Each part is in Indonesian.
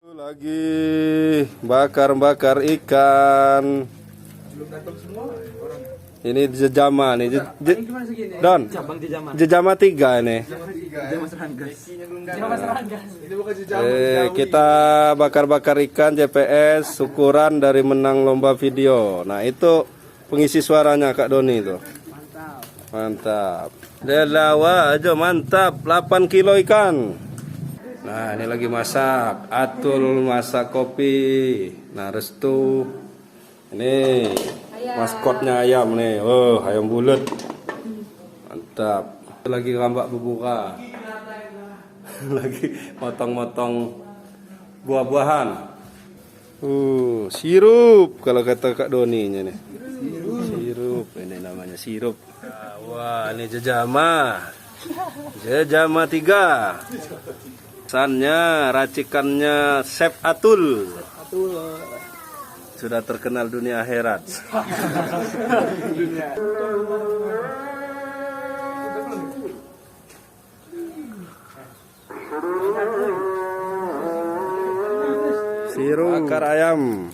Lagi bakar-bakar ikan. Ini jejama nih, Don. Jejama 3 ini. Kita bakar-bakar ikan JPS ukuran dari menang lomba video. Nah, itu pengisi suaranya Kak Doni itu. Mantap. Delawa aja mantap, 8 kilo ikan. Nah, ini lagi masak. Atul masak kopi. Nah, Restu. Ini maskotnya ayam nih. Oh, ayam bulat. Mantap. Lagi rambak berbuka. Lagi motong-motong buah-buahan. Sirup kalau kata Kak Doni nya nih. Sirup, ini namanya sirup. Wah, ini jejama. Jejama 3. Pesannya, racikannya Chef Atul. Sudah terkenal dunia akhirat. Sirup bakar ayam.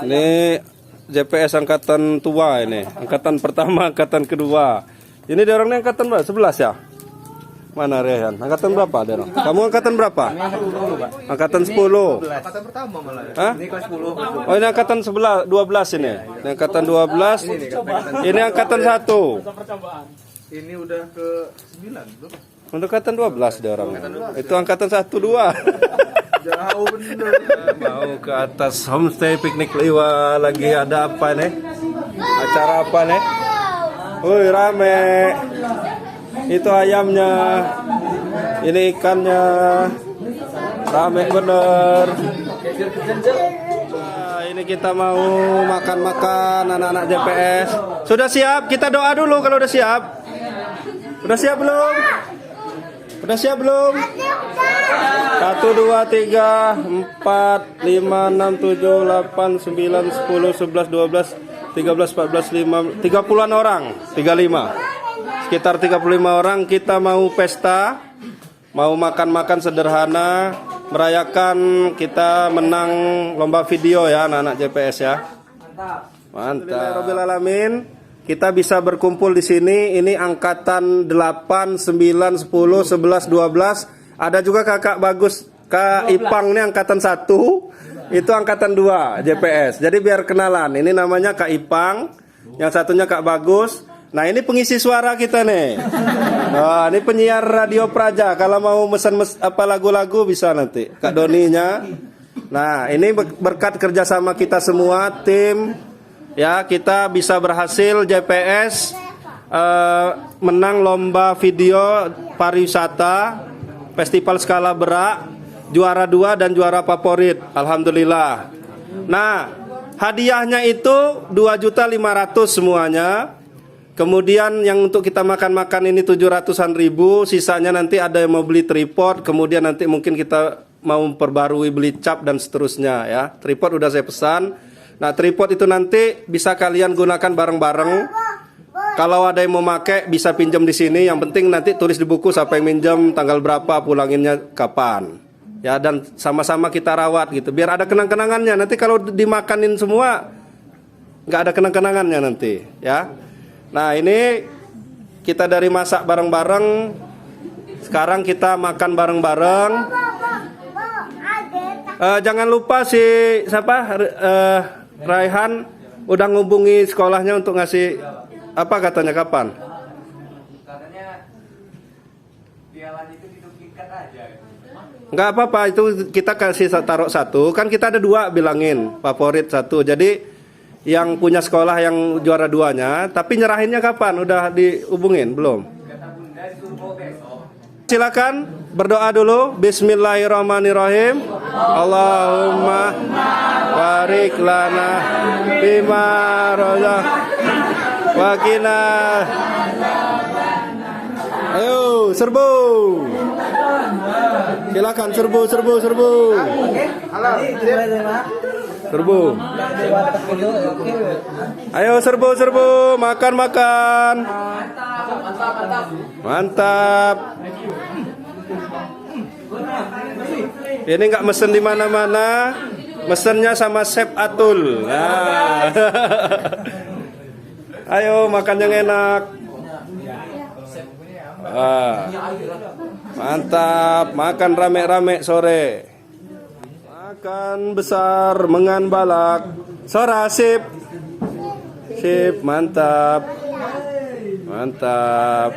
Ini JPS angkatan tua ini. Angkatan pertama, angkatan kedua. Ini dia orangnya angkatan berapa? 11 ya? Mana Rehan? Angkatan berapa dia? Kamu angkatan berapa? Angkatan 10. Angkatan pertama malah. Hah? Ini kelas 10. Oh, ini angkatan 12 ini. Ini angkatan 12. Ini angkatan 1. Ini udah ke 9 belum? Untuk angkatan 12 dia orang. Itu angkatan 1 2. Jauh bener. Mau ke atas homestay piknik Liwa, lagi ada apa nih? Acara apa nih? Woi, rame. Itu ayamnya. Ini ikannya. Rame bener. Nah, ini kita mau makan-makan anak-anak JPS. Sudah siap? Kita doa dulu kalau udah siap. Udah siap belum? Udah siap belum? 1, 2, 3, 4, 5, 6, 7, 8, 9, 10, 11, 12, 13, 14, 5, 30-an orang, 35. Sekitar 35 orang kita mau pesta, mau makan-makan sederhana, merayakan kita menang lomba video ya anak-anak JPS ya. Mantap. Rabbil alamin. Kita bisa berkumpul di sini. Ini angkatan 8, 9, 10, 11, 12. Ada juga kakak bagus, Kak Ipang nih angkatan 1. Itu angkatan 2 JPS. Jadi biar kenalan. Ini namanya Kak Ipang, yang satunya Kak Bagus. Nah, ini pengisi suara kita nih. Nah, ini penyiar radio Praja. Kalau mau mesen apa lagu-lagu bisa nanti Kak Doninya. Nah, ini berkat kerjasama kita semua tim. Ya, kita bisa berhasil JPS menang lomba video pariwisata Festival Skala Berak, juara 2 dan juara favorit. Alhamdulillah. Nah, hadiahnya itu 2.500.000 semuanya. Kemudian yang untuk kita makan-makan ini 700-an ribu. Sisanya nanti ada yang mau beli tripod. Kemudian nanti mungkin kita mau perbarui beli cap dan seterusnya ya. Tripod udah saya pesan. Nah, tripod itu nanti bisa kalian gunakan bareng-bareng. Kalau ada yang mau pakai bisa pinjam di sini. Yang penting nanti tulis di buku siapa yang minjam, tanggal berapa, pulanginnya kapan. Ya, dan sama-sama kita rawat gitu. Biar ada kenang-kenangannya. Nanti kalau dimakanin semua nggak ada kenang-kenangannya nanti, ya. Nah, ini kita dari masak bareng-bareng. Sekarang kita makan bareng-bareng. Jangan lupa si siapa Raihan udah ngubungi sekolahnya untuk ngasih apa katanya kapan? Katanya piala itu diduplikat aja. Enggak apa-apa, itu kita kasih taruh 1. Kan kita ada 2 bilangin, favorit 1. Jadi yang punya sekolah yang juara 2-nya, tapi nyerahinnya kapan? Udah dihubungin belum? Silakan berdoa dulu. Bismillahirrahmanirrahim. Allahumma barik lana bima rozaq wa qina. Ayo serbu. Silakan serbu. Halo. Serbu. Ayo serbu. Makan. Mantap. Ini nggak mesen di mana-mana, mesennya sama Chef Atul. Nah. Ayo makan yang enak. Mantap, makan rame-rame sore. Makan besar, mengan balak. Sora sip. Sip, mantap. Mantap.